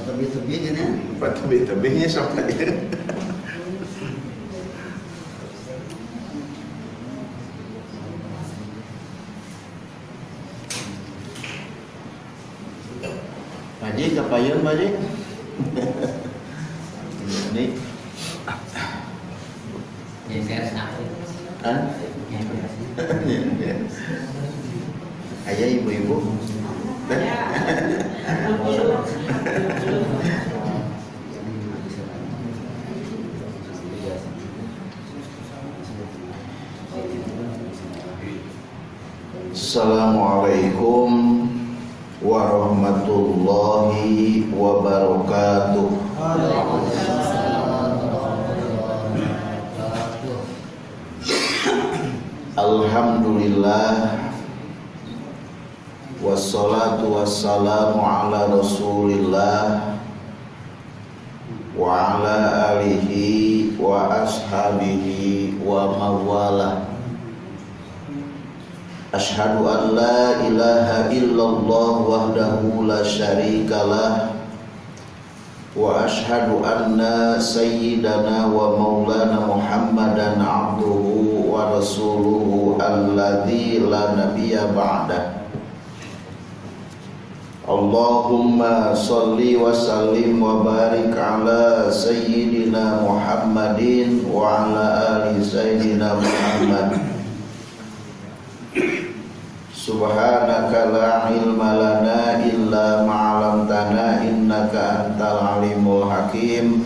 Tebih-tebihnya nih. Tebih-tebihnya sampai. Haji kapayun Haji. Ini ayah ibu-ibu. Assalamualaikum warahmatullahi wabarakatuh. Alhamdulillah, wassalatu wassalamu ala rasulillah wa ala alihi wa ashabihi wa mawalah. Ashhadu an la ilaha illallah wahdahu la syarikalah wa ashhadu anna sayyidana wa maulana Muhammadan abduhu wa rasuluhu alladzi la nabiyya ba'dah. Allahumma salli wa sallim wa barik ala sayyidina Muhammadin wa ala ali sayyidina Muhammad. Subhanaka la ilma lana illa ma'alamtana innaka antal alimul hakim.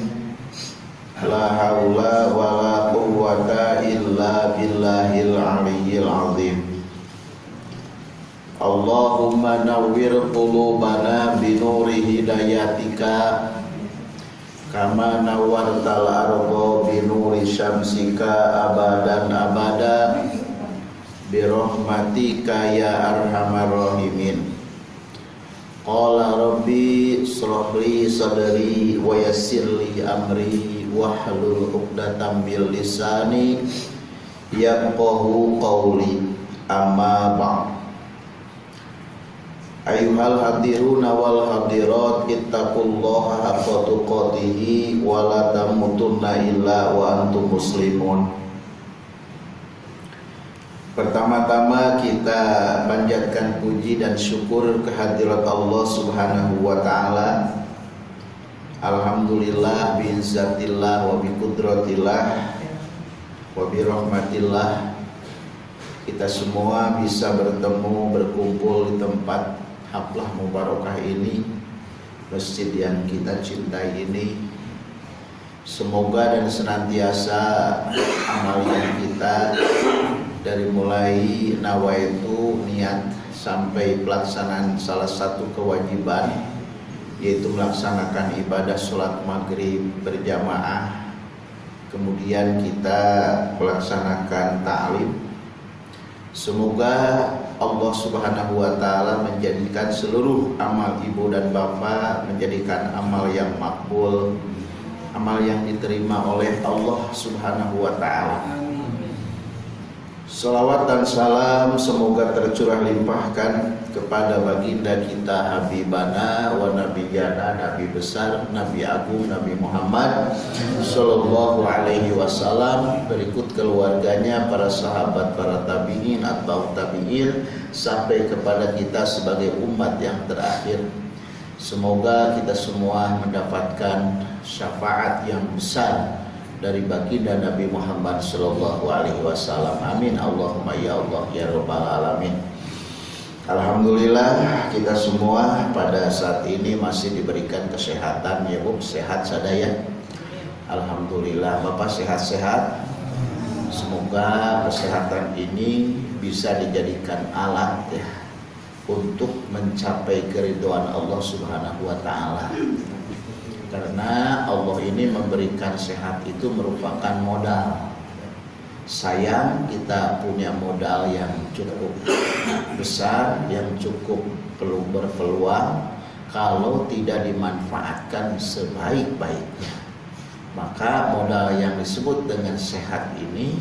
La haula wa la quwwata illa billahil aliyyil azim. Allahumma nawwir qulubana binuri hidayatika kama nawwartal arda binuri syamsika abadan abada birahmatika ya arhamar rahimin. Qala rabbi shrah li sadri wa yassir li amri wahlul 'uqdatam min lisani yafqahu qawli. Amma ba'd. Ayyuhal hadiruna wal hadirat ittaqullaha haqqa tuqatih wa la tamutunna illa wa antum muslimun. Pertama-tama kita panjatkan puji dan syukur kehadirat Allah Subhanahu wa taala. Alhamdulillah bi'izzatillah wa biqudratillah wa birahmatillah kita semua bisa bertemu berkumpul di tempat haflah mubarakah ini, masjid yang kita cintai ini. Semoga dan senantiasa amalan kita dari mulai nawaitu niat sampai pelaksanaan salah satu kewajiban, yaitu melaksanakan ibadah sholat maghrib berjamaah, kemudian kita melaksanakan ta'lim. Semoga Allah Subhanahu wa taala menjadikan seluruh amal ibu dan bapak menjadikan amal yang makbul, amal yang diterima oleh Allah Subhanahu wa taala. Salawat dan salam semoga tercurah limpahkan kepada baginda kita Habibana wa Nabiyana, Nabi besar, Nabi agung, Nabi Muhammad Sallallahu alaihi wasallam, berikut keluarganya, para sahabat, para tabi'in atau tabi'in, sampai kepada kita sebagai umat yang terakhir. Semoga kita semua mendapatkan syafaat yang besar dari baginda Nabi Muhammad Sallallahu alaihi wasallam. Amin Allahumma ya Allah ya rabbal alamin. Alhamdulillah kita semua pada saat ini masih diberikan kesehatan ya Bu, sehat sadaya. Alhamdulillah. Bapak sehat-sehat. Semoga kesehatan ini bisa dijadikan alat ya untuk mencapai keridhaan Allah Subhanahu wa taala. Karena Allah ini memberikan sehat itu merupakan modal. Sayang kita punya modal yang cukup besar, yang cukup perlu berpeluang, kalau tidak dimanfaatkan sebaik-baiknya, maka modal yang disebut dengan sehat ini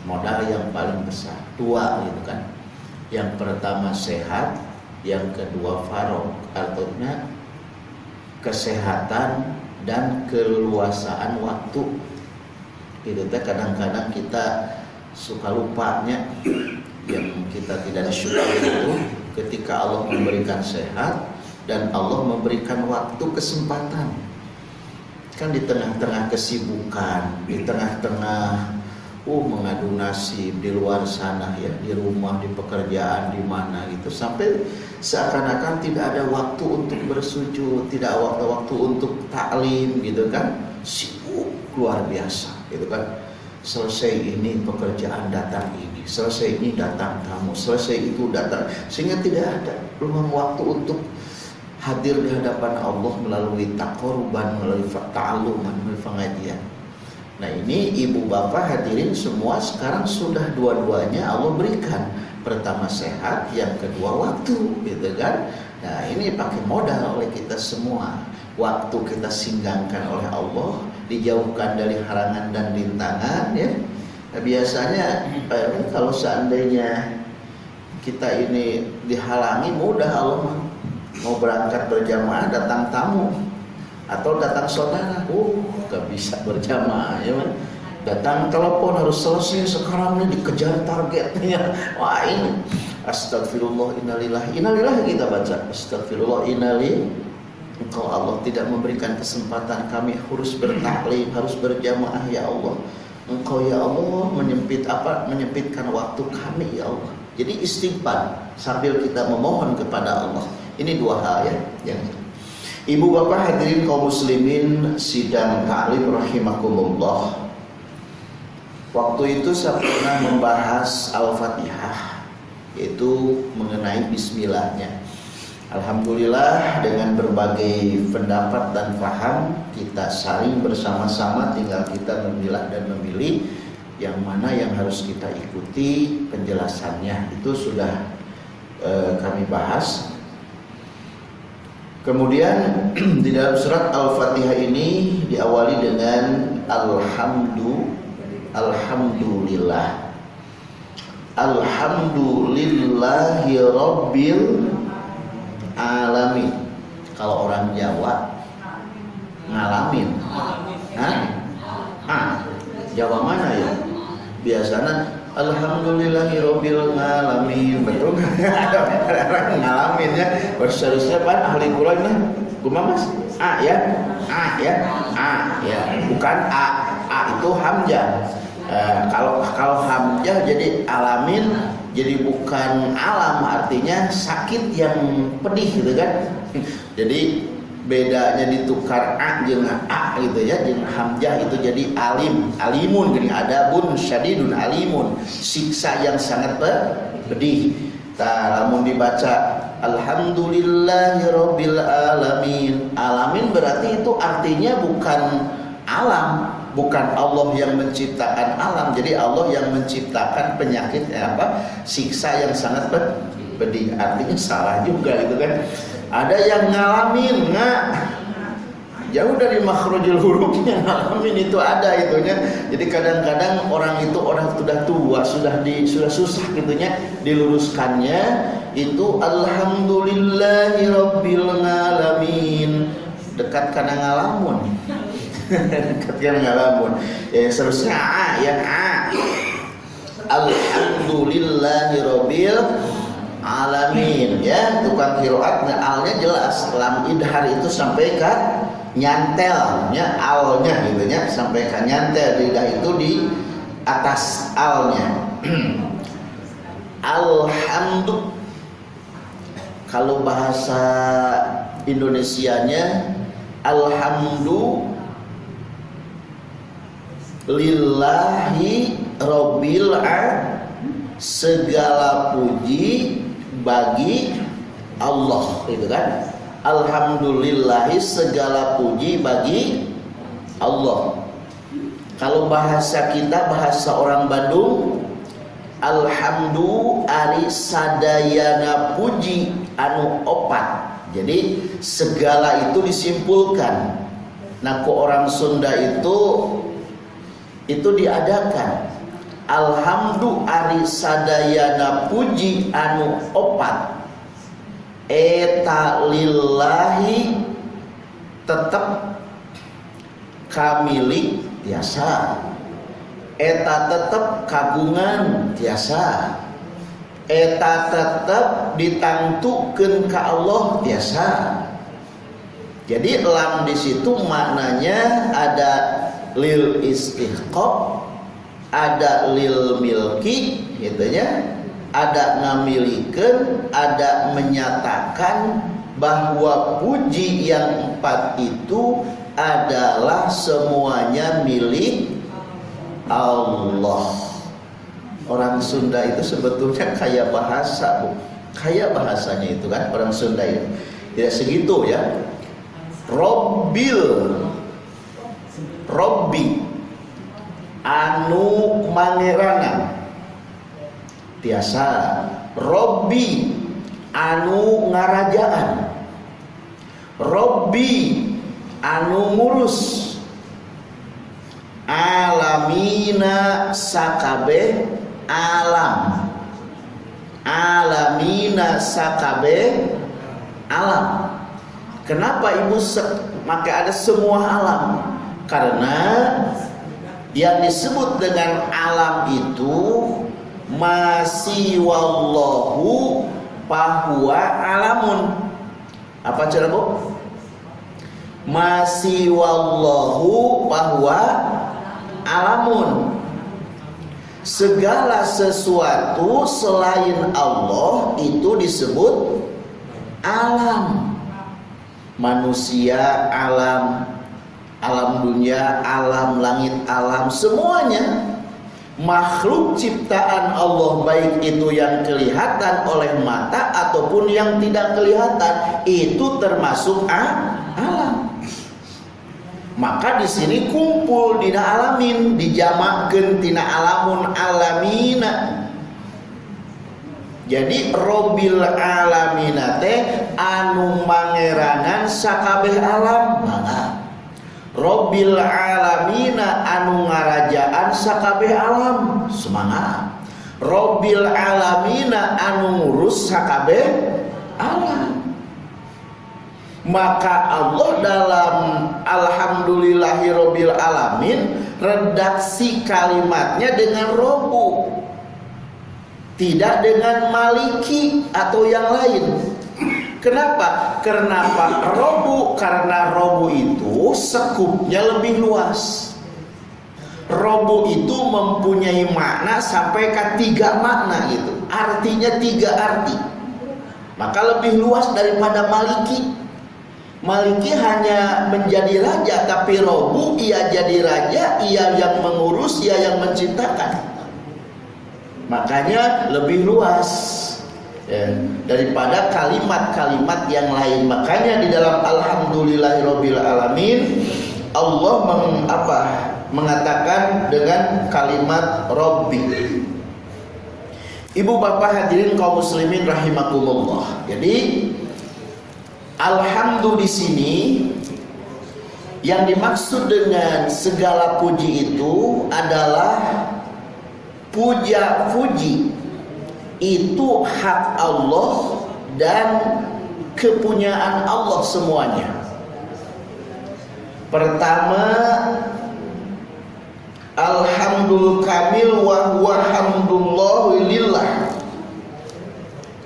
modal yang paling besar, tua gitu kan. Yang pertama sehat, yang kedua faragh, artinya kesehatan dan keleluasaan waktu. Itu teh kadang-kadang kita suka lupanya, yang kita tidak disyukuri itu ketika Allah memberikan sehat dan Allah memberikan waktu kesempatan. Kan di tengah-tengah kesibukan, di tengah-tengah mengadu nasib di luar sana ya, di rumah, di pekerjaan, di mana gitu, sampai seakan-akan tidak ada waktu untuk bersujud, tidak ada waktu untuk taklim gitu kan, sibuk luar biasa gitu kan. Selesai ini pekerjaan datang ini, selesai ini datang tamu, selesai itu datang, sehingga tidak ada ruang waktu untuk hadir di hadapan Allah melalui taqarruban, melalui ta'alluman, melalui pengajian. Nah ini ibu bapak hadirin semua sekarang sudah dua-duanya Allah berikan. Pertama sehat, yang kedua waktu gitu kan. Nah ini pakai modal oleh kita semua. Waktu kita singgangkan oleh Allah, dijauhkan dari halangan dan rintangan ya. Nah, biasanya kalau seandainya kita ini dihalangi, mudah Allah mau berangkat berjamaah datang tamu atau datang saudara, gak bisa berjamaah ya kan. Datang telepon harus selesai sekarang nih, dikejar targetnya. Wah ini astagfirullah innalillahi kita baca astagfirullah innalillahi. Engkau Allah tidak memberikan kesempatan kami harus bertaklim, harus berjamaah ya Allah. Engkau ya Allah menyempitkan waktu kami ya Allah. Jadi istighfar sambil kita memohon kepada Allah. Ini dua hal ya. Ibu bapak hadirin kaum muslimin sidang ta'lim rahimakumullah. Waktu itu saya pernah membahas Al-Fatihah, yaitu mengenai bismillahnya. Alhamdulillah dengan berbagai pendapat dan paham kita saling bersama-sama, tinggal kita memilah dan memilih yang mana yang harus kita ikuti penjelasannya. Itu sudah kami bahas. Kemudian di dalam surat Al-Fatihah ini diawali dengan Alhamdulillah. Alhamdulillahi Rabbil Alamin. Kalau orang Jawa ngalamin. Jawa mana ya? Biasanya Alhamdulillahi Rabbil Alamin. Betul nggak? Ada orang ngalamin ya. Seharusnya kan ahli Quran lah. Kumaha mas? Ya. Bukan A itu hamzah. Kalau hamzah jadi alamin, jadi bukan alam, artinya sakit yang pedih gitu kan. Jadi bedanya ditukar jeung A gitu ya, jeung hamzah itu jadi alimun, gini adabun syadidun alimun, siksa yang sangat pedih. Lamun dibaca Alhamdulillahirabbil alamin. Alamin berarti itu artinya bukan alam, bukan Allah yang menciptakan alam. Jadi Allah yang menciptakan penyakit siksa yang sangat pedih. Artinya salah juga gitu kan. Ada yang ngalamin jauh dari makhrajul hurufnya, ngalamin itu ada itunya. Jadi kadang-kadang orang itu orang sudah tua, sudah susah gitunya diluruskannya itu Alhamdulillahi Rabbil Alamin. Dekat kana ngalamun. Dekat kana ngalamun. Ya seterusnya yang Alhamdulillahi Rabbil Alamin ya, tukang qiraatnya alnya jelas, lam idhar itu sampai ke nyantelnya alnya gitu ya, sampai ke nyantel lidah itu di atas alnya. Alhamdulillah kalau bahasa Indonesianya alhamdulillahi rabbil alamin, segala puji bagi Allah gitu kan. Alhamdulillahi segala puji bagi Allah. Kalau bahasa kita, bahasa orang Bandung, alhamdu ari sadayana puji anu opat. Jadi segala itu disimpulkan. Nah, ku orang Sunda itu diadakan alhamdu ari sadayana puji anu opat eta lillahi tetep kamilik tiasa, eta tetep kagungan tiasa, eta tetep ditangtukeun ka Allah tiasa. Jadi lam di situ maknanya ada lil istihqaq, ada lil milki gitu ya, ada ngamilikeun, ada menyatakan bahwa puji yang empat itu adalah semuanya milik Allah. Orang Sunda itu sebetulnya kaya bahasa, Bu. Kaya bahasanya itu kan orang Sunda itu. Tidak segitu ya. Robbi anu mangerangan tiasa, Robbi anu ngarajaan, Robbi anu ngurus, alamina sakabeh alam, alamina sakabeh alam. Kenapa ibu maka ada semua alam? Karena yang disebut dengan alam itu masih wallahu bahwa alamun. Apa cara Bu? Masih wallahu bahwa alamun. Segala sesuatu selain Allah itu disebut alam. Manusia alam, alam dunia, alam langit, alam semuanya makhluk ciptaan Allah, baik itu yang kelihatan oleh mata ataupun yang tidak kelihatan, itu termasuk alam. Maka di sini kumpul dina alamin, dijamakkeun tina alamun alamina. Jadi Robbil alamina teh anu mangerangan sakabeh alam. Mangga. Robbil alamina anu ngarajaan sakabeh alam. Semangat. Robbil alamina anu ngurus sakabeh alam. Maka Allah dalam alhamdulillahi robbil alamin redaksi kalimatnya dengan robu, tidak dengan maliki atau yang lain. Kenapa? Kenapa robu? Karena robu itu sekupnya lebih luas. Robu itu mempunyai makna sampai ke 3 makna gitu. Artinya 3 arti. Maka lebih luas daripada maliki. Maliki hanya menjadi raja, tapi robu ia jadi raja, ia yang mengurus, ia yang menciptakan. Makanya lebih luas ya, daripada kalimat-kalimat yang lain. Makanya di dalam alhamdulillahirabbil alamin Allah mengatakan dengan kalimat Robbi. Ibu bapak hadirin kaum muslimin rahimakumullah. Jadi alhamdulillah di sini yang dimaksud dengan segala puji itu adalah puja-puji itu hak Allah dan kepunyaan Allah semuanya. Pertama, alhamdul kamil wa huwa hamdulillah lillah.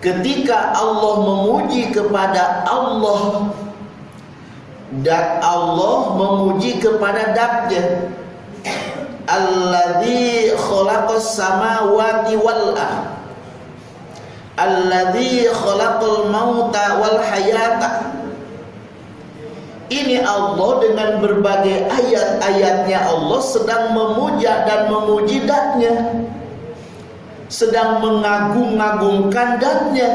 Ketika Allah memuji kepada Allah dan Allah memuji kepada Dabnya, alladzi khalaqas samawati wal ardh, alladzi khalaqal mauta wal hayata. Ini Allah dengan berbagai ayat-ayatnya Allah sedang memuja dan memuji Dabnya, sedang mengagung-agungkan Dabnya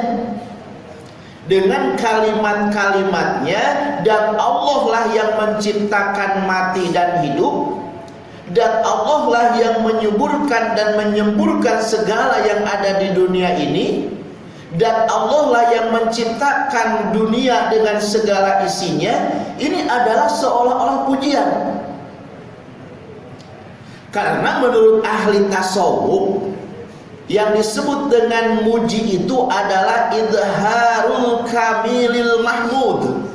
dengan kalimat-kalimatnya. Dan Allah lah yang menciptakan mati dan hidup, dan Allah lah yang menyuburkan dan menyemburkan segala yang ada di dunia ini, dan Allah lah yang menciptakan dunia dengan segala isinya. Ini adalah seolah-olah pujian. Karena menurut ahli tasawuf, yang disebut dengan muji itu adalah idharul kamilil mahmud,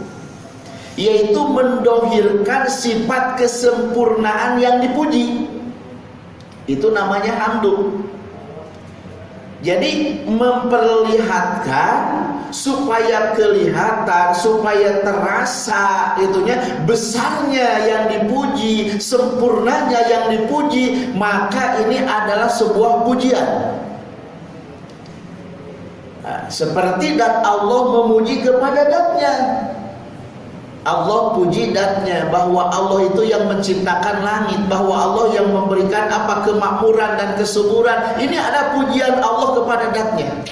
yaitu mendohirkan sifat kesempurnaan yang dipuji. Itu namanya hamdu. Jadi memperlihatkan supaya kelihatan, supaya terasa itunya besarnya yang dipuji, sempurnanya yang dipuji, maka ini adalah sebuah pujian. Nah, seperti dat Allah memuji kepada datnya. Allah puji datnya, bahwa Allah itu yang menciptakan langit, bahwa Allah yang memberikan apa kemakmuran dan kesuburan. Ini ada pujian Allah kepada datnya.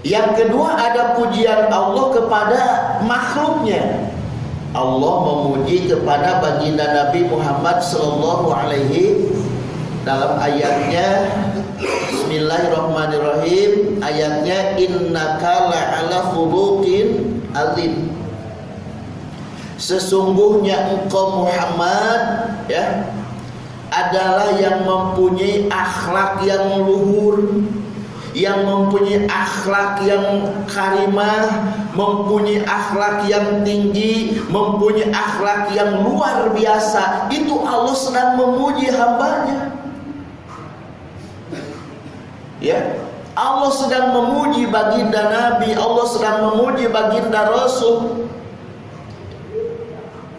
Yang kedua ada pujian Allah kepada makhluknya. Allah memuji kepada baginda Nabi Muhammad sallallahu alaihi dalam ayatnya Bismillahirrahmanirrahim, ayatnya innaka la'ala khuluqin azim. Sesungguhnya engkau Muhammad ya adalah yang mempunyai akhlak yang luhur, yang mempunyai akhlak yang karimah, mempunyai akhlak yang tinggi, mempunyai akhlak yang luar biasa. Itu Allah sedang memuji hambanya. Ya, Allah sedang memuji baginda Nabi, Allah sedang memuji baginda Rasul.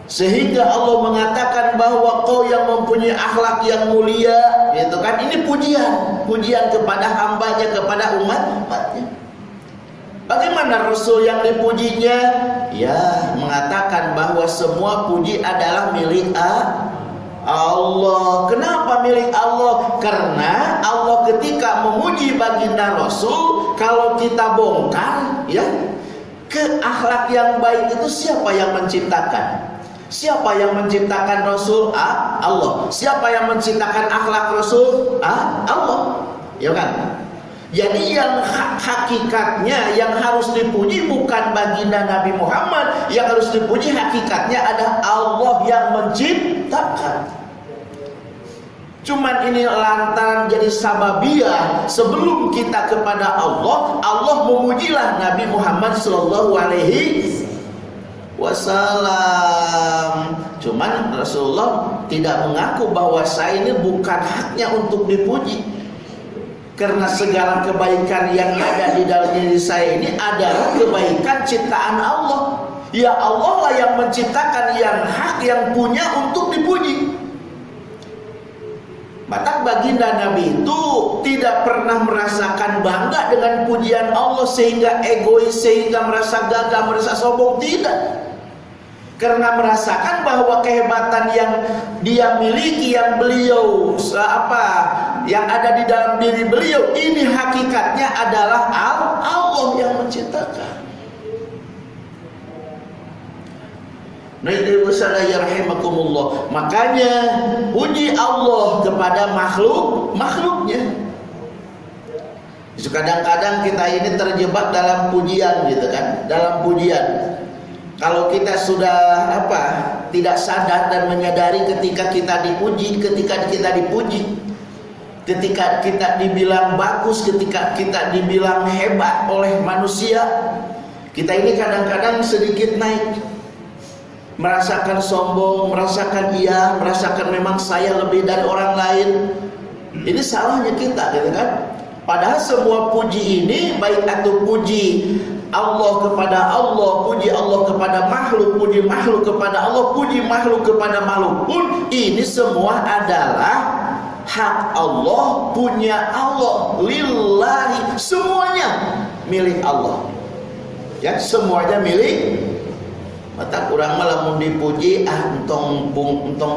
Sehingga Allah mengatakan bahwa kau yang mempunyai akhlak yang mulia, gitu kan? Ini pujian kepada hambanya, kepada umatnya. Bagaimana Rasul yang dipujinya? Ya, mengatakan bahwa semua puji adalah milik Allah. Kenapa milik Allah? Karena Allah ketika memuji baginda Rasul, kalau kita bongkar ya, ke akhlak yang baik itu siapa yang menciptakan? Siapa yang menciptakan Rasul? Allah. Siapa yang menciptakan akhlak Rasul? Allah. Ya kan? Jadi yang hakikatnya yang harus dipuji bukan baginda Nabi Muhammad, yang harus dipuji hakikatnya adalah Allah yang menciptakan. Cuman ini lantaran jadi sababiyah, sebelum kita kepada Allah, Allah memujilah Nabi Muhammad sallallahu alaihi wasallam. Cuman Rasulullah tidak mengaku bahwa saya ini bukan haknya untuk dipuji, karena segala kebaikan yang ada di dalam diri saya ini adalah kebaikan ciptaan Allah. Ya Allah lah yang menciptakan, yang hak, yang punya untuk dipuji. Maka baginda Nabi itu tidak pernah merasakan bangga dengan pujian Allah sehingga egois, sehingga merasa gagah, merasa sombong, tidak. Karena merasakan bahwa kehebatan yang dia miliki, yang beliau yang ada di dalam diri beliau ini hakikatnya adalah Allah yang menciptakan. Nah itu rahimakumullah. Makanya puji Allah kepada makhluknya. Kadang-kadang kita ini terjebak dalam pujian gitu kan, dalam pujian. Kalau kita sudah tidak sadar dan menyadari ketika kita dipuji, ketika kita dibilang bagus, ketika kita dibilang hebat oleh manusia, kita ini kadang-kadang sedikit naik, merasakan sombong, merasakan memang saya lebih dari orang lain. Ini salahnya kita, gitu kan? Padahal semua puji ini, baik atau puji Allah kepada Allah, puji Allah kepada makhluk, puji makhluk kepada Allah, puji makhluk kepada makhluk pun, ini semua adalah hak Allah, punya Allah, lillahi, semuanya milik Allah. Ya, semuanya milik. Mata kurang malah mun dipuji entong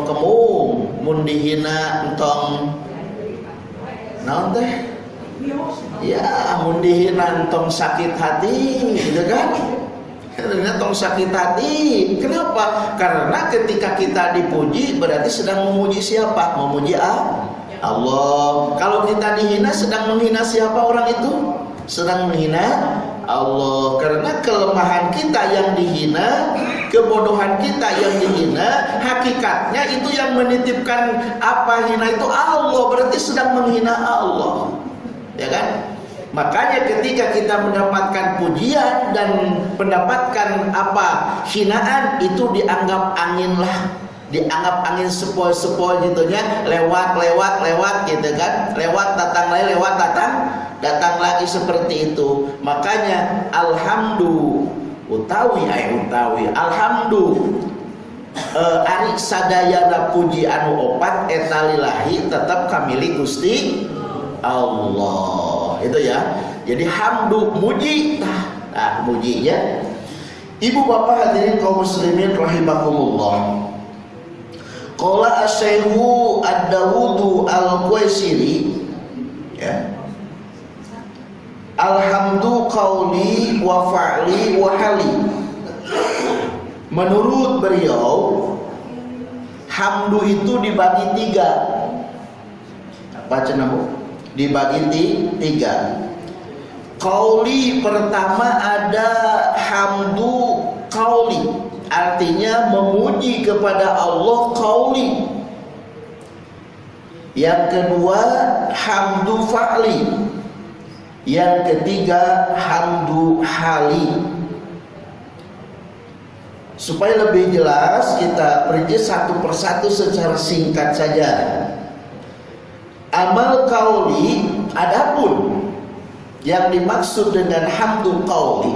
kemung, mun dihina entong naon teh? Ya, mun dihina entong sakit hati, gitu kan? Karena entong sakit hati. Kenapa? Karena ketika kita dipuji berarti sedang memuji siapa? Memuji Allah. Kalau kita dihina sedang menghina siapa orang itu? Sedang menghina Allah. Karena kelemahan kita yang dihina, kebodohan kita yang dihina, hakikatnya itu yang menitipkan apa hina itu Allah, berarti sedang menghina Allah, ya kan? Makanya ketika kita mendapatkan pujian dan mendapatkan apa hinaan, itu dianggap angin lah, dianggap angin sepoi-sepoi gitunya, lewat gitu kan, lewat datang lagi, lewat datang lagi, seperti itu. Makanya utawi alhamdu ari sadayana puji anu opat eta lillahi tetap kamili Gusti Allah. Itu ya. Jadi hamdu muji. Nah, mujinya. Ibu bapak hadirin kaum muslimin rahimakumullah. Qala asy-Syaikhu Ad-Dawudu Al-Qaisiri, ya. Alhamdu qauli wa fa'li wa hali. Menurut beliau, hamdu itu dibagi tiga. Apa cenah? Dibagi tiga. Qauli pertama ada hamdu qauli, artinya memuji kepada Allah qauli. Yang kedua hamdu fa'li. Yang ketiga hamdu hali. Supaya lebih jelas kita perinci satu persatu secara singkat saja. Amal qauli, adapun yang dimaksud dengan hamdu qauli,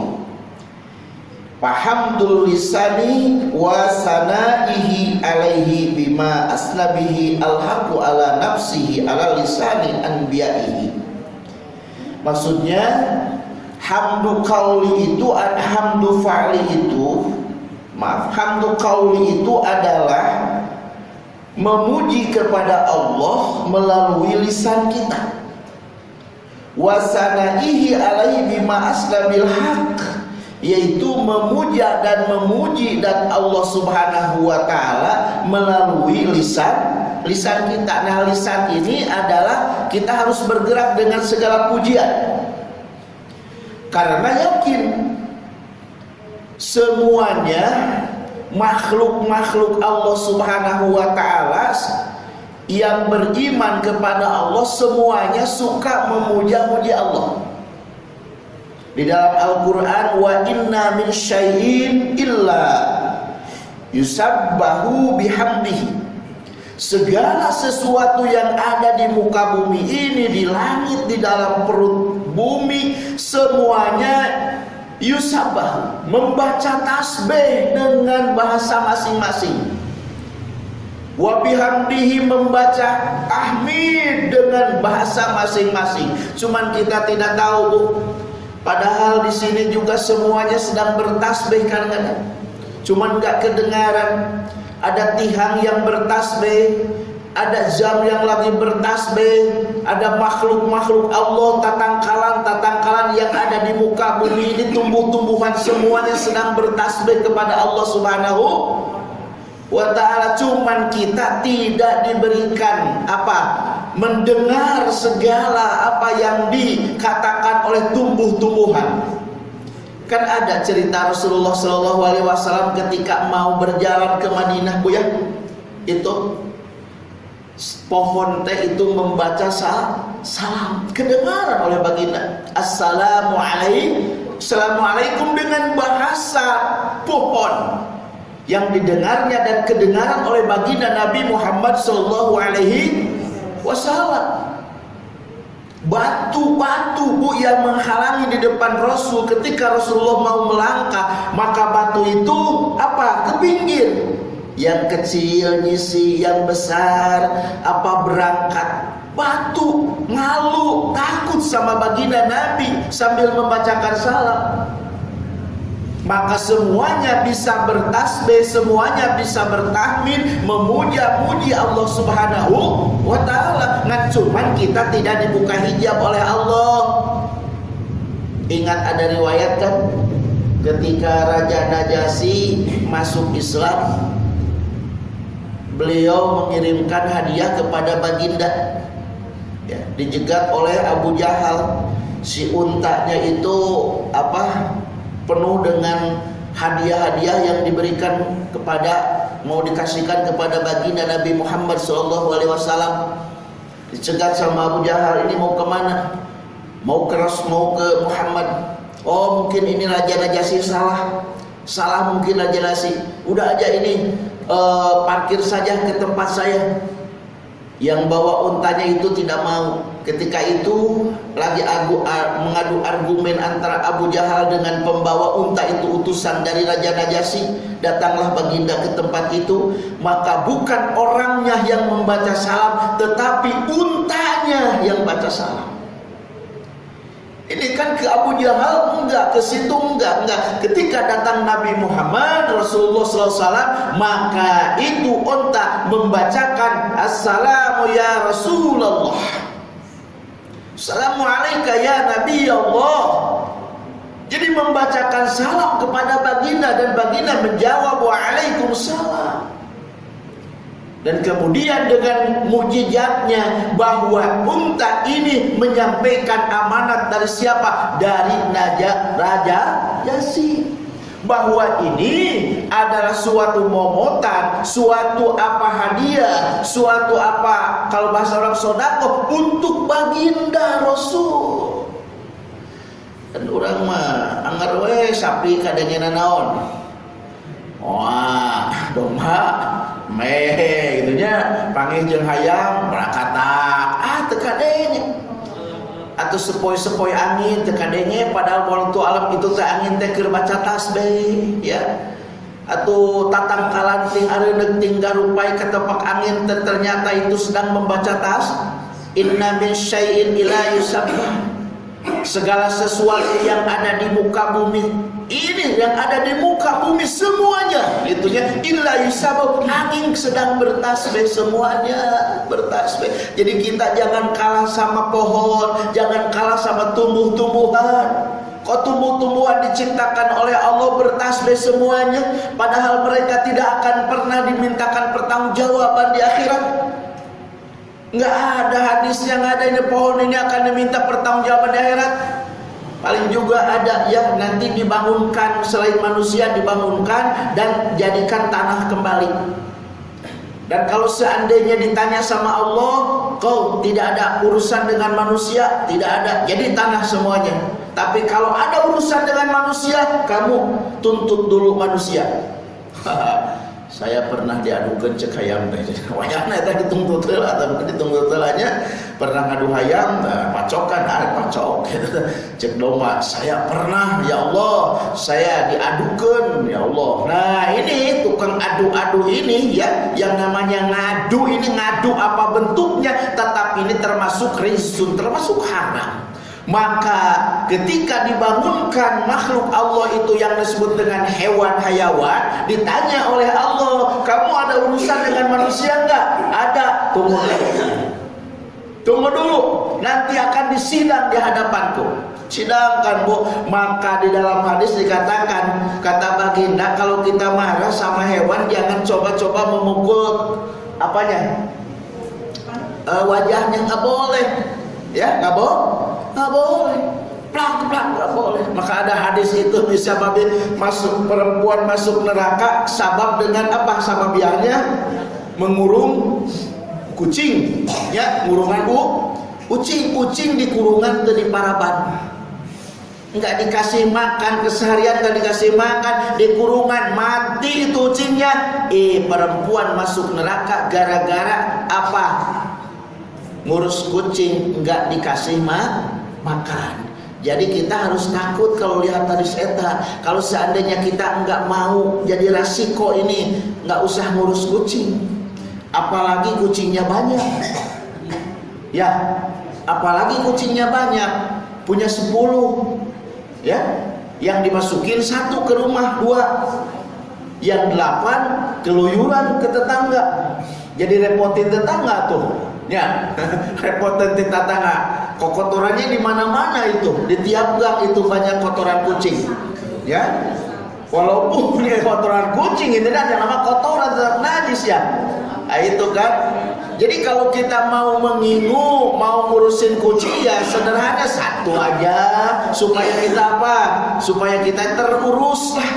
fahamdul lisani wa sanaihi alaihi bima asnabihi alhaqu ala nafsihi ala lisani anbiya'ihi. Maksudnya hamdu qauli itu, hamdu fa'li itu, hamdu qauli itu adalah memuji kepada Allah melalui lisan kita. Wasanaihi alaihi bima aslabil haq, yaitu memuja dan memuji dan Allah Subhanahu wa taala melalui lisan kita. Nah, lisan ini adalah kita harus bergerak dengan segala pujian. Karena yakin semuanya makhluk-makhluk Allah Subhanahu wa taala yang beriman kepada Allah semuanya suka memuja-muji Allah. Di dalam Al-Qur'an, wa inna min syai'in illa yusabbahu bihamdihi. Segala sesuatu yang ada di muka bumi ini, di langit, di dalam perut bumi, semuanya yusabah, membaca tasbih dengan bahasa masing-masing. Wa bihamdihi, membaca tahmid dengan bahasa masing-masing. Cuman kita tidak tahu, Bu. Padahal di sini juga semuanya sedang bertasbih kadang-kadang. Cuman enggak kedengaran. Ada tihang yang bertasbih, ada jam yang lagi bertasbih, ada makhluk-makhluk Allah, tatangkalan yang ada di muka bumi ini, tumbuh-tumbuhan semuanya sedang bertasbih kepada Allah Subhanahu wa ta'ala. Cuman kita tidak diberikan mendengar segala apa yang dikatakan oleh tumbuh-tumbuhan. Kan ada cerita Rasulullah SAW ketika mau berjalan ke Madinah, Bu ya. Itu pohon teh itu membaca salam, kedengaran oleh baginda. Assalamualaikum dengan bahasa pohon yang didengarnya dan kedengaran oleh baginda Nabi Muhammad SAW. Batu-batu, Bu, yang menghalangi di depan Rasul ketika Rasulullah mau melangkah, maka batu itu ke pinggir. Yang kecil ngisi, yang besar berangkat. Batu ngalu, takut sama baginda Nabi sambil membacakan salam. Maka semuanya bisa bertasbih, semuanya bisa bertahmid, memuja-muji Allah Subhanahu wa ta'ala. Cuman kita tidak dibuka hijab oleh Allah. Ingat ada riwayat kan, ketika Raja Najasyi masuk Islam, beliau mengirimkan hadiah kepada baginda, ya. dijegat oleh Abu Jahal. Si untanya itu penuh dengan hadiah-hadiah yang diberikan mau dikasihkan kepada baginda Nabi Muhammad SAW. Dicegat sama Abu Jahal, ini mau kemana? Mau ke Muhammad. Oh, mungkin ini Raja Najasyi salah mungkin Raja Najasyi. Udah aja ini parkir saja ke tempat saya. Yang bawa untanya itu tidak mau. Ketika itu lagi mengadu argumen antara Abu Jahal dengan pembawa unta itu, utusan dari Raja Najasyi. Datanglah baginda ke tempat itu, maka bukan orangnya yang membaca salam, tetapi untanya yang baca salam. Ini kan ke Abu Jahal enggak, ke situ enggak. Ketika datang Nabi Muhammad Rasulullah SAW, maka itu unta membacakan Assalamu ya Rasulullah, Assalamualaikum ya Nabi Allah. Jadi membacakan salam kepada baginda, dan baginda menjawab Waalaikumsalam. Dan kemudian dengan mujizatnya bahwa unta ini menyampaikan amanat dari siapa? Dari Raja Najasyi. Bahwa ini adalah suatu momotan, suatu hadiah, suatu kalau bahasa orang sedekah untuk baginda Rasul. Dan orang mah anggar we sapi kadangnya naon. Wah, domba meh gitunya panggil jeung hayam berakatak tekadenge atau sepoi-sepoi angin tekadenge, padahal waktu alam itu teh angin teh keur baca tasbih ya, atau tatang kalanting areuneuh ting garupai ke tepak angin teh ternyata itu sedang membaca tas. Inna min syai'in ila yusabbih. Segala sesuatu yang ada di muka bumi ini, yang ada di muka bumi semuanya itunya illa yusabbih, angin sedang bertasbih, semuanya bertasbih. Jadi kita jangan kalah sama pohon, jangan kalah sama tumbuh-tumbuhan. Kok tumbuh-tumbuhan diciptakan oleh Allah bertasbih semuanya, padahal mereka tidak akan pernah dimintakan pertanggungjawaban di akhirat. Nggak ada hadisnya, nggak ada ini pohon ini akan diminta pertanggungjawaban di akhirat. Paling juga ada ya nanti dibangunkan, selain manusia dibangunkan dan jadikan tanah kembali. Dan kalau seandainya ditanya sama Allah, kau tidak ada urusan dengan manusia, tidak ada, jadi tanah semuanya. Tapi kalau ada urusan dengan manusia, kamu tuntut dulu manusia. Saya pernah diadukan cek hayam teh. Wayahna eta ditunggu heula atau ditunggu heulanya pernah ngadu hayam pacokan pacok gitu. Cek domba, saya pernah ya Allah, saya diadukan ya Allah. Nah, ini tukang adu-adu ini ya, yang namanya ngadu ini, ngadu apa bentuknya, tetap ini termasuk rizun, termasuk haram. Maka ketika dibangunkan makhluk Allah itu yang disebut dengan hewan hayawan, ditanya oleh Allah, kamu ada urusan dengan manusia enggak? Ada. Tunggu dulu, nanti akan disidang di hadapanku. Sidangkan bu. Maka di dalam hadis dikatakan, kata baginda, kalau kita marah sama hewan jangan coba-coba memukul wajahnya, nggak boleh ya, nggak boleh, plak nggak boleh. Maka ada hadis itu bisa perempuan masuk neraka sabab dengan apa? Sababiannya mengurung kucing ya, ngurungan kucing di kurungan teu diparaban, nggak dikasih makan keseharian, nggak dikasih makan, di kurungan mati itu kucingnya. Perempuan masuk neraka gara-gara apa? Ngurus kucing, nggak dikasih makan. Jadi kita harus takut kalau lihat hadis eta. Kalau seandainya kita nggak mau jadi resiko ini, nggak usah ngurus kucing. Apalagi kucingnya banyak. Ya, apalagi kucingnya banyak, punya 10 ya, yang dimasukin 1 ke rumah, 2, yang 8 keluyuran ke tetangga. Jadi repotin tetangga tuh. Ya, repotin tetangga. Kotorannya di mana-mana itu, di tiap gang itu banyak kotoran kucing. Ya. Walaupun ini kotoran kucing ini kan nama kotoran tetap najis ya. Nah, itu kan Jadi kalau kita mau mengingu, mau ngurusin kucing ya sederhana satu aja supaya kita apa? Supaya kita terurus lah.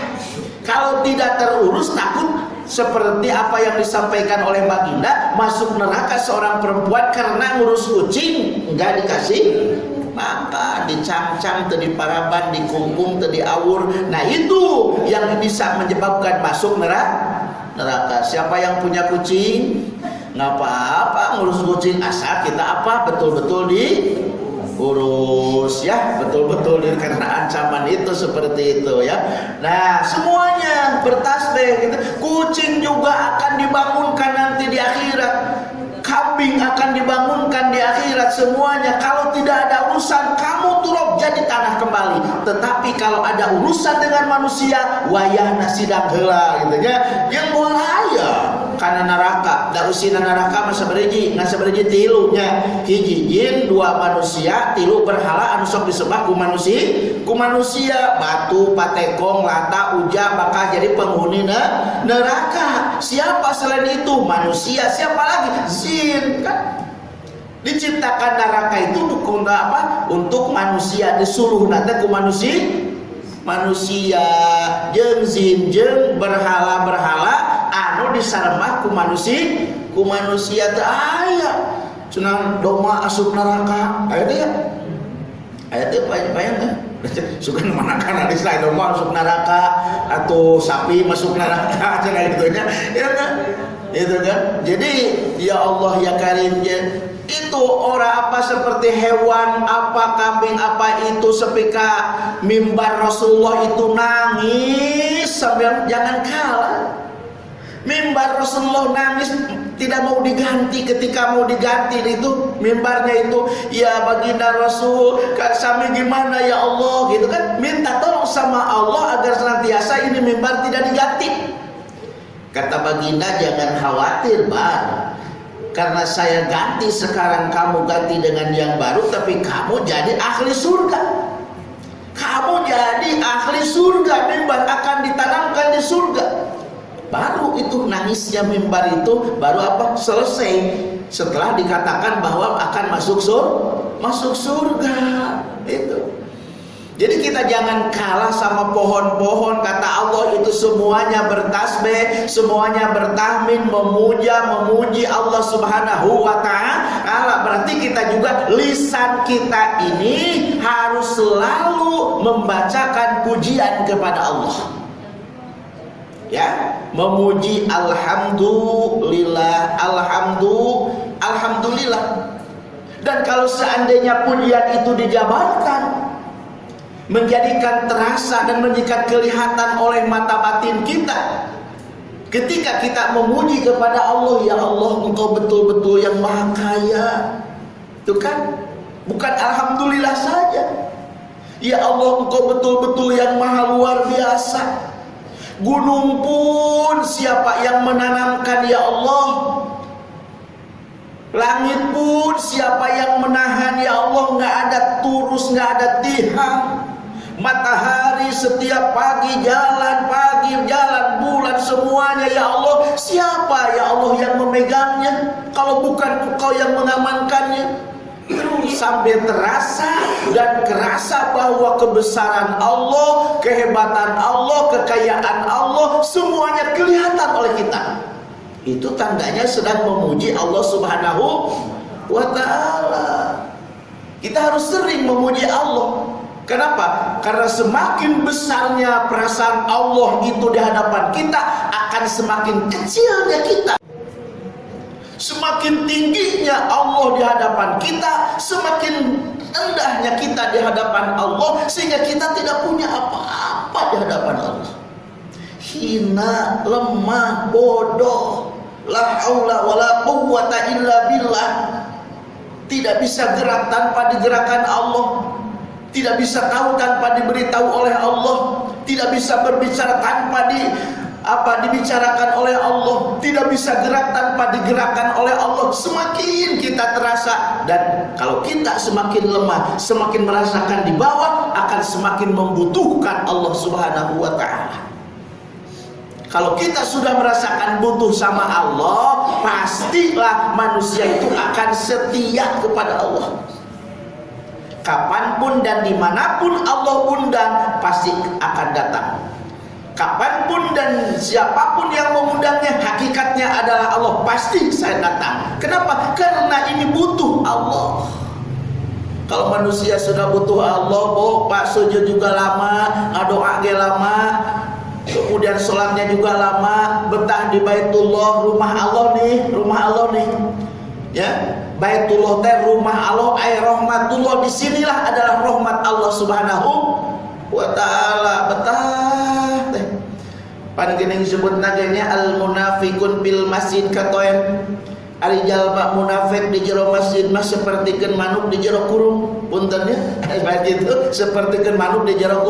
Kalau tidak terurus takut seperti apa yang disampaikan oleh Baginda, masuk neraka seorang perempuan karena ngurus kucing nggak dikasih maka dicam-cam, tadi paraban, dikungkung, tadi awur. Nah itu yang bisa menyebabkan masuk neraka. Siapa yang punya kucing nggak apa-apa ngurus kucing, asal kita apa betul-betul diurus ya, betul-betul karena ancaman itu seperti itu ya. Nah semuanya bertasbih gitu. Kucing juga akan dibangunkan nanti di akhirat, kambing akan dibangunkan di akhirat, semuanya. Kalau tidak ada urusan kamu turun jadi tanah kembali. Tetapi kalau ada urusan dengan manusia, wayah nasidang heula gitu ya. Yang bahaya karena neraka. Da usina neraka masa beriji, ngan saberiji tilu nya. Hiji jin, dua manusia, tilu berhala anu sok disembah ku manusia. Batu, patekong, lata, uja bakal jadi penghuni neraka. Siapa selain itu? Manusia. Siapa lagi? Jin kan. Diciptakan neraka itu untuk apa? Untuk manusia, disuruh nanti ku manusia jeung jin jeung berhala-berhala anu disaremah ku manusia teh aya cenah doma asup neraka aya teh ya aya teh bayang teh suka mana kana di selain doma asup neraka atau sapi masuk neraka cenah gitu nya ya kan itu kan. Jadi ya Allah ya Karim ya, itu orang apa seperti hewan apa kambing apa itu sepika mimbar Rasulullah itu nangis sambil jangan kalah. Mimbar Rasulullah nangis tidak mau diganti, ketika mau diganti itu mimbarnya itu ya baginda Rasul kami gimana ya Allah gitu kan, minta tolong sama Allah agar senantiasa ini mimbar tidak diganti. Kata baginda jangan khawatir Bar, karena saya ganti sekarang kamu ganti dengan yang baru, tapi kamu jadi ahli surga. Kamu jadi ahli surga, mimbar akan ditanamkan di surga. Baru itu nangisnya mimbar itu baru apa? Selesai setelah dikatakan bahwa akan masuk surga. Itu. Jadi kita jangan kalah sama pohon-pohon. Kata Allah itu semuanya bertasbih, semuanya bertahmid, memuji Allah Subhanahu wa ta'ala. Berarti kita juga lisan kita ini harus selalu membacakan pujian kepada Allah. Ya, memuji alhamdulillah, alhamdulillah. Dan kalau seandainya pujian itu dijabarkan, menjadikan terasa dan menjadikan kelihatan oleh mata batin kita, ketika kita memuji kepada Allah, ya Allah engkau betul-betul yang maha kaya, itu kan bukan alhamdulillah saja, ya Allah engkau betul-betul yang maha luar biasa. Gunung pun siapa yang menanamkan ya Allah, langit pun siapa yang menahan ya Allah, nggak ada turus, nggak ada tihang. Matahari setiap pagi jalan, bulan semuanya ya Allah, siapa ya Allah yang memegangnya kalau bukan Engkau yang mengamankannya? Terus sampai terasa dan kerasa bahwa kebesaran Allah, kehebatan Allah, kekayaan Allah semuanya kelihatan oleh kita. Itu tandanya sedang memuji Allah Subhanahu wa ta'ala. Kita harus sering memuji Allah. Kenapa? Karena semakin besarnya perasaan Allah itu di hadapan kita, akan semakin kecilnya kita. Semakin tingginya Allah di hadapan kita, semakin rendahnya kita di hadapan Allah, sehingga kita tidak punya apa-apa di hadapan Allah. Hina, lemah, bodoh, la haula wala quwwata illa billah. Tidak bisa gerak tanpa digerakkan Allah. Tidak bisa tahu tanpa diberitahu oleh Allah, tidak bisa berbicara tanpa dibicarakan oleh Allah, tidak bisa gerak tanpa digerakkan oleh Allah. Semakin kita terasa, dan kalau kita semakin lemah, semakin merasakan di bawah, akan semakin membutuhkan Allah Subhanahu wa ta'ala. Kalau kita sudah merasakan butuh sama Allah, pastilah manusia itu akan setia kepada Allah. Kapanpun dan dimanapun Allah undang, pasti akan datang. Kapanpun dan siapapun yang mengundangnya, hakikatnya adalah Allah, pasti saya datang. Kenapa? Karena ini butuh Allah. Kalau manusia sudah butuh Allah, Pak sujud juga lama, ngadoa ge lama, kemudian sholatnya juga lama, betah di Baitullah, rumah Allah nih, ya. Baitullah teh rumah Allah, rahmatullah, disinilah adalah rahmat Allah Subhanahu wa Ta'ala. Betah teh. Pan geuning disebut naganya al munafiqun bil masjid katoen. Ari jalma munafik di jero masjid mah sapertikeun manuk di jero kurung. Punten ya, begitu sapertikeun manuk di jero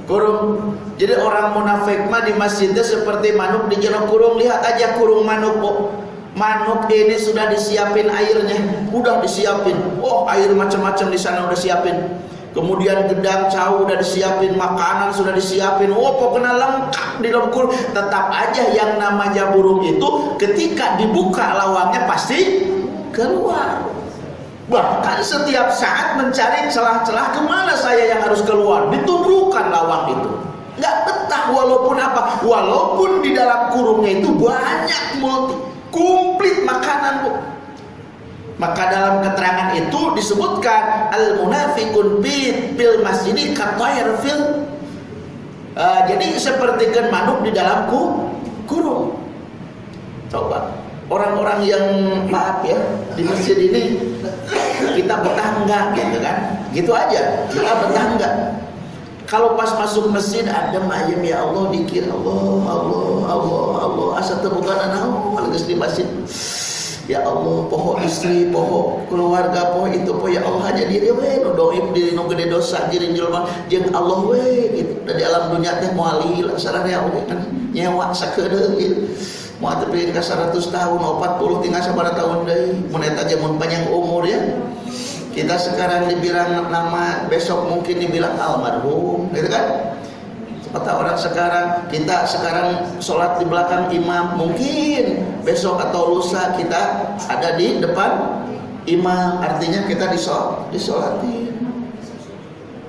kurung. Jadi orang munafik mah di masjidnya seperti manuk di jero kurung. Lihat aja kurung manuk, Bu. Manuk ini sudah disiapin airnya, udah disiapin. Oh, air macam-macam di sana udah siapin. Kemudian gedang cau udah disiapin, makanan sudah disiapin. Oh, pokoknya lengkap di dalam kurung. Tetap aja yang namanya burung itu ketika dibuka lawangnya pasti keluar. Bahkan setiap saat mencari celah-celah kemana saya yang harus keluar. Ditubrukkan lawang itu. Nggak betah walaupun apa. Walaupun di dalam kurungnya itu banyak komplit makanan, Bu. Maka dalam keterangan itu disebutkan al munafiqun bil masjidi katayr fil. Jadi sepertikan manuk di dalam kurung. Coba orang-orang yang maaf ya di masjid ini kita betah enggak gitu kan? Gitu aja. Kita betah enggak? Kalau pas masuk masjid adem ayem ya Allah dikir Allah asa teu bukan naon geus di masjid. Ya Allah, poho istri, poho keluarga, poho itu, poho ya Allah aja diri we nu doib diri nu gede dosa jirin jelema jeung Allah we gitu. Da di alam dunya teh moal hilang sararea we kan nyewa sakedeung gitu. Moal teu piring ka 100 tahun, 40 tinggal sabaraha tahun deui. Mun eta jamun panjang umur ya. Kita sekarang dibilang nama, besok mungkin dibilang almarhum, gitu kan? Kata orang sekarang, kita sekarang sholat di belakang imam, mungkin besok atau lusa kita ada di depan imam, artinya kita disolatin.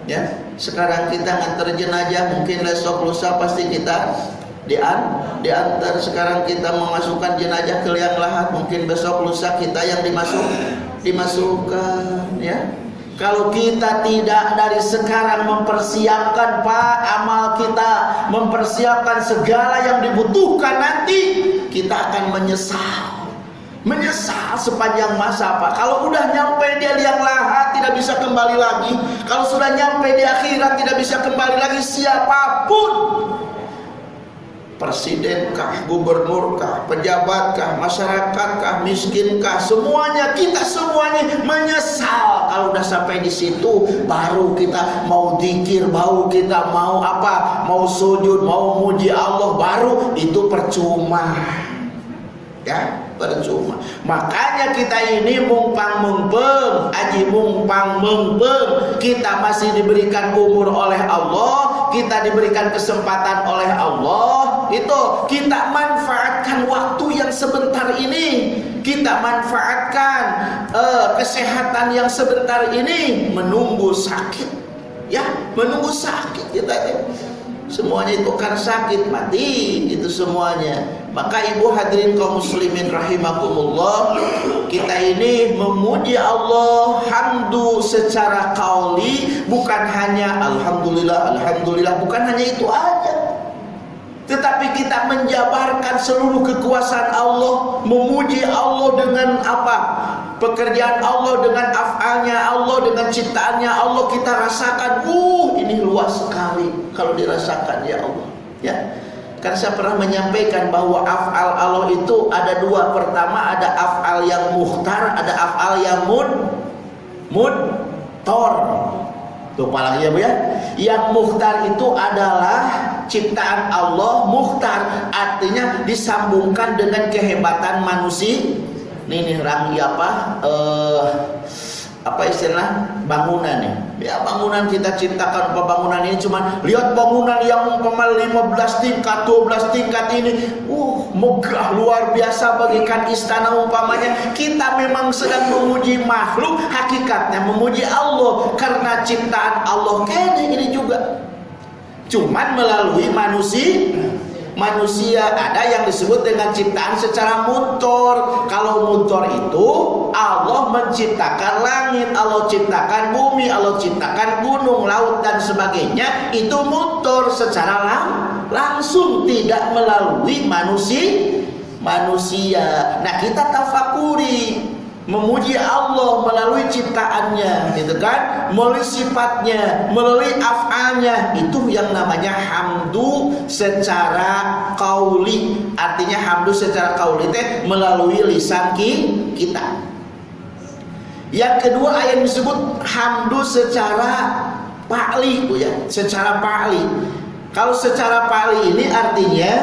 Ya, sekarang kita nganter jenazah, mungkin besok lusa pasti kita diantar. Sekarang kita memasukkan jenazah ke liang lahat, mungkin besok lusa kita yang dimasukkan, ya. Kalau kita tidak dari sekarang mempersiapkan Pak amal kita, mempersiapkan segala yang dibutuhkan, nanti kita akan menyesal sepanjang masa Pak. Kalau udah nyampe dia liang lahat tidak bisa kembali lagi. Kalau sudah nyampe di akhirat tidak bisa kembali lagi. Siapapun, presidenkah, gubernurkah, pejabatkah, masyrakatkah, miskinkah, semuanya kita semuanya menyesal. Kalau udah sampai di situ, baru kita mau zikir, baru kita mau apa, mau sujud, mau muji Allah, baru itu percuma. Ya, percuma. Makanya kita ini mungpang mengpeng, aji mungpang mengpeng. Kita masih diberikan umur oleh Allah, kita diberikan kesempatan oleh Allah. Itu kita manfaatkan waktu yang sebentar ini. Kita manfaatkan kesehatan yang sebentar ini, menunggu sakit. Ya, menunggu sakit kita ini. Semuanya itu kan sakit, mati itu semuanya. Maka ibu hadirin kaum muslimin rahimakumullah, kita ini memuji Allah hamdu secara qauli, bukan hanya alhamdulillah, bukan hanya itu aja. Tetapi kita menjabarkan seluruh kekuasaan Allah, memuji Allah dengan apa? Pekerjaan Allah, dengan af'alnya Allah, dengan ciptaannya Allah, kita rasakan, ini luas sekali kalau dirasakan ya Allah. Ya, kan saya pernah menyampaikan bahwa af'al Allah itu ada dua. Pertama ada af'al yang mukhtar, ada af'al yang mudtor. Lupa lagi ya Bu ya. Yang mukhtar itu adalah ciptaan Allah, mukhtar artinya disambungkan dengan kehebatan manusia. Ini rangi apa? apa istilah bangunan ya bangunan kita ciptakan bangunan ini cuma lihat bangunan yang umpama 15 tingkat 12 tingkat ini megah luar biasa bagikan istana umpamanya. Kita memang sedang memuji makhluk, hakikatnya memuji Allah karena ciptaan Allah kene ini juga cuman melalui manusia ada yang disebut dengan ciptaan secara mutor. Kalau mutor itu Allah menciptakan langit, Allah ciptakan bumi, Allah ciptakan gunung, laut dan sebagainya. Itu mutor secara langsung, tidak melalui manusia. Nah, kita tafakuri memuji Allah melalui ciptaannya, gitu kan? Melalui sifatnya, melalui af'alnya. Itu yang namanya hamdu secara qauli. Artinya hamdu secara qauli teh melalui lisan kita. Yang kedua ayat disebut hamdu secara pa'li, Bu ya, secara pa'li. Kalau secara pa'li ini artinya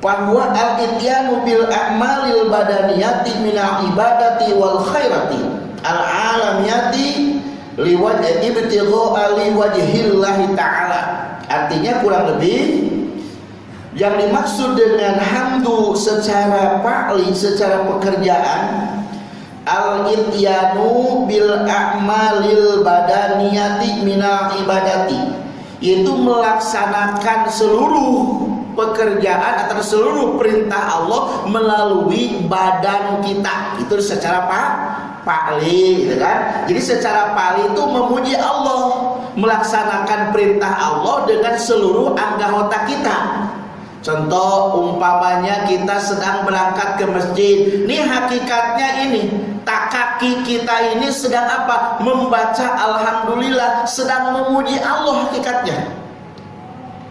bahwa al-ityanu bil a'malil badaniyati minal ibadati wal khairati al-alamiyati liwajhi ibtigha'a liwajhillahi ta'ala. Artinya kurang lebih yang dimaksud dengan hamdu secara fa'li, secara pekerjaan, al-ityanu bil a'malil badaniyati minal ibadati, itu melaksanakan seluruh pekerjaan atau seluruh perintah Allah melalui badan kita. Itu secara pa'li, gitu kan? Jadi secara pa'li itu memuji Allah, melaksanakan perintah Allah dengan seluruh anggota kita. Contoh umpamanya kita sedang berangkat ke masjid. Ini hakikatnya ini, tak kaki kita ini sedang apa? Membaca alhamdulillah, sedang memuji Allah hakikatnya.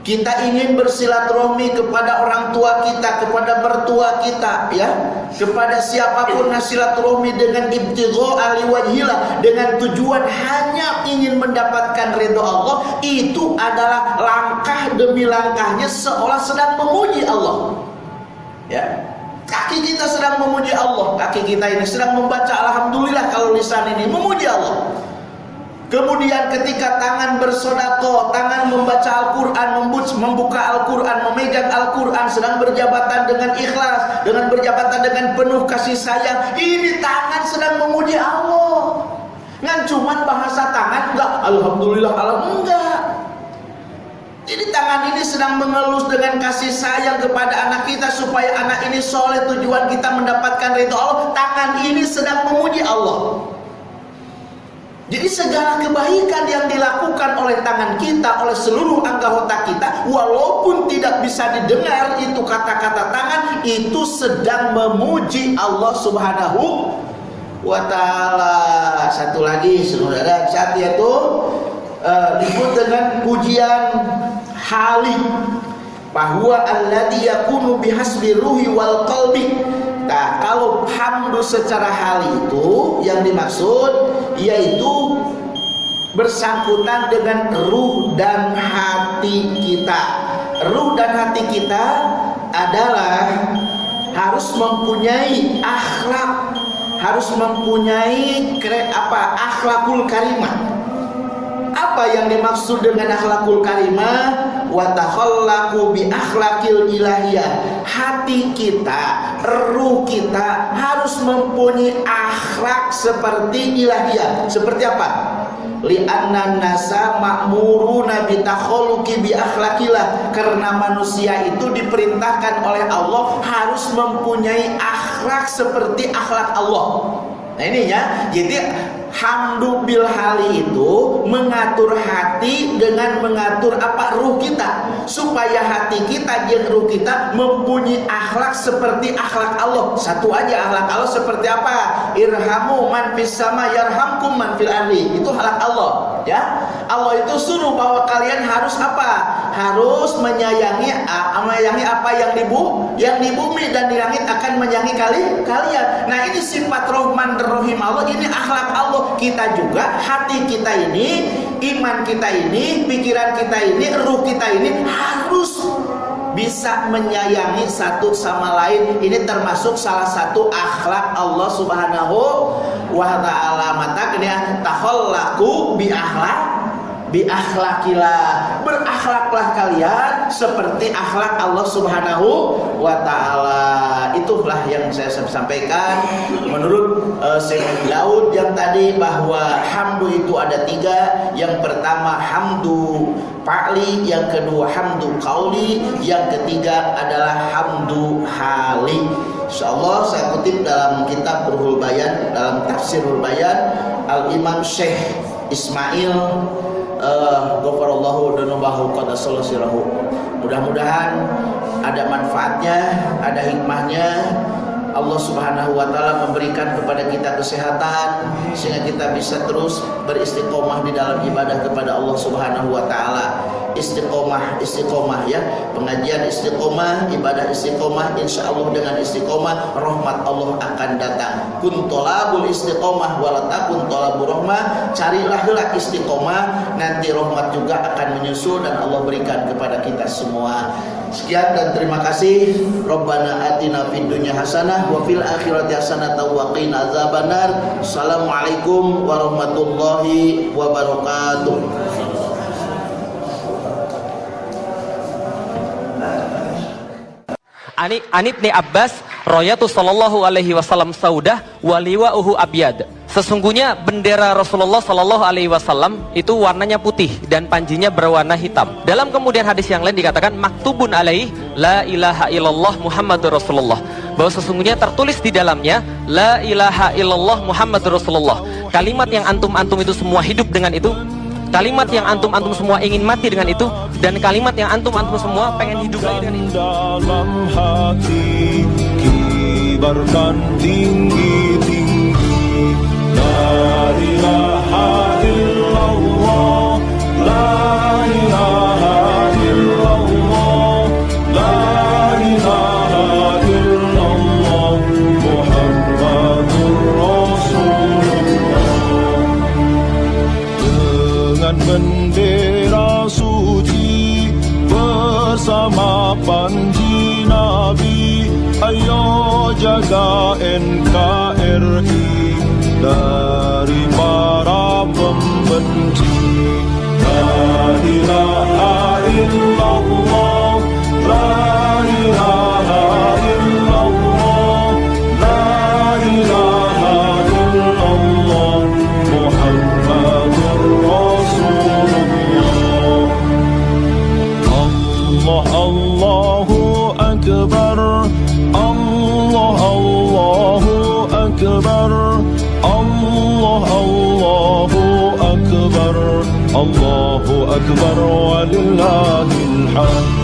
Kita ingin bersilaturahmi kepada orang tua kita, kepada mertua kita, ya, kepada siapapun silaturahmi dengan ibtigha'a liwajhillah, dengan tujuan hanya ingin mendapatkan ridho Allah. Itu adalah langkah demi langkahnya seolah sedang memuji Allah. Ya, kaki kita sedang memuji Allah, kaki kita ini sedang membaca alhamdulillah, kalau lisan ini memuji Allah. Kemudian ketika tangan bersedekah, tangan membaca Al-Quran, membuka Al-Quran, memegang Al-Quran, sedang berjabatan dengan ikhlas, dengan berjabatan dengan penuh kasih sayang, ini tangan sedang memuji Allah. Ngan cuman bahasa tangan enggak, alhamdulillah, enggak. Jadi tangan ini sedang mengelus dengan kasih sayang kepada anak kita supaya anak ini soleh, tujuan kita mendapatkan ridho Allah. Tangan ini sedang memuji Allah. Jadi segala kebaikan yang dilakukan oleh tangan kita, oleh seluruh anggota kita, walaupun tidak bisa didengar itu kata-kata tangan, itu sedang memuji Allah Subhanahu wa ta'ala. Satu lagi saudara, saat itu disebut dengan pujian hali, bahwa alladzi yakunu bihasbi ruhi wal qalbi. Nah, kalau hamdu secara hali itu yang dimaksud yaitu bersangkutan dengan ruh dan hati kita. Ruh dan hati kita adalah harus mempunyai akhlak, harus mempunyai akhlakul karimah. Apa yang dimaksud dengan akhlakul karimah? Wa takhallaqu bi akhlaqil ilahiyah. Hati kita, ruh kita harus mempunyai akhlak seperti ilahiyah. Seperti apa? Li'anna nasa ma'muruna bi takhalluqi bi akhlaqillah. Karena manusia itu diperintahkan oleh Allah harus mempunyai akhlak seperti akhlak Allah. Nah ini ya, jadi hamdu bil hali itu mengatur hati dengan mengatur ruh kita, supaya hati kita dan ruh kita mempunyai akhlak seperti akhlak Allah. Satu aja akhlak Allah seperti apa? Irhamu man fis sama yarhamkum man fil ardi. Itu akhlak Allah, ya. Allah itu suruh bahwa kalian harus apa? Harus menyayangi apa yang di bumi dan di langit akan menyayangi kalian. Nah, ini sifat Rahman dan Rahim Allah, ini akhlak Allah. Kita juga, hati kita ini, iman kita ini, pikiran kita ini, ruh kita ini harus bisa menyayangi satu sama lain. Ini termasuk salah satu akhlak Allah Subhanahu wa ta'ala. Mata kena takhallaqu bi akhlakillah, berakhlaklah kalian seperti akhlak Allah Subhanahu wa ta'ala. Itulah yang saya sampaikan menurut Syekh Daud yang tadi, bahwa hamdu itu ada 3. Yang pertama hamdu fa'li, yang kedua hamdu qauli, yang ketiga adalah hamdu hali. Insyaallah saya kutip dalam kitab Ruhul Bayan, dalam tafsir Ruhul Bayan, Al-Imam Syekh Ismail ghafarallahu dunubahu qadasallahu sirahu. Mudah-mudahan ada manfaatnya, ada hikmahnya. Allah Subhanahu wa ta'ala memberikan kepada kita kesehatan sehingga kita bisa terus beristiqomah di dalam ibadah kepada Allah Subhanahu wa ta'ala. Istiqomah ya, pengajian istiqomah, ibadah istiqomah. Insyaallah dengan istiqomah rahmat Allah akan datang. Kun tolabul istiqomah walatakun tolabur rahmah. Carilah heula istiqomah, nanti rahmat juga akan menyusul dan Allah berikan kepada kita semua. Sekian dan terima kasih. Rabbana atina fid dunya hasanah wa fil akhirati hasanah wa qina azabannar. Assalamualaikum warahmatullahi wabarakatuh. Anit ni Abbas royatu sallallahu alaihi wasallam saudah waliwa'uhu abyad. Sesungguhnya bendera Rasulullah sallallahu alaihi wasallam itu warnanya putih dan panjinya berwarna hitam. Dalam kemudian hadis yang lain dikatakan maktubun alaihi la ilaha illallah Muhammadur Rasulullah, bahwa sesungguhnya tertulis di dalamnya la ilaha illallah Muhammadur Rasulullah. Kalimat yang antum-antum itu semua hidup dengan itu, kalimat yang antum-antum semua ingin mati dengan itu, dan kalimat yang antum-antum semua pengen hidup lagi dengan itu. Dalam hati kibarkan tinggi-tinggi la ilaha illallah, la ilaha illallah, la ilaha illallah Muhammadur Rasulullah. Dengan bendera suci bersama panji Nabi, ayo jaga NKRI dari para pembenci. La ilaha illallah, la ilaha illallah, la ilaha illallah Muhammadur Rasulullah. Allah Allahu Akbar, Allah Allahu Akbar, Allah Allahu Akbar, Allahu Akbar walillahil hamd.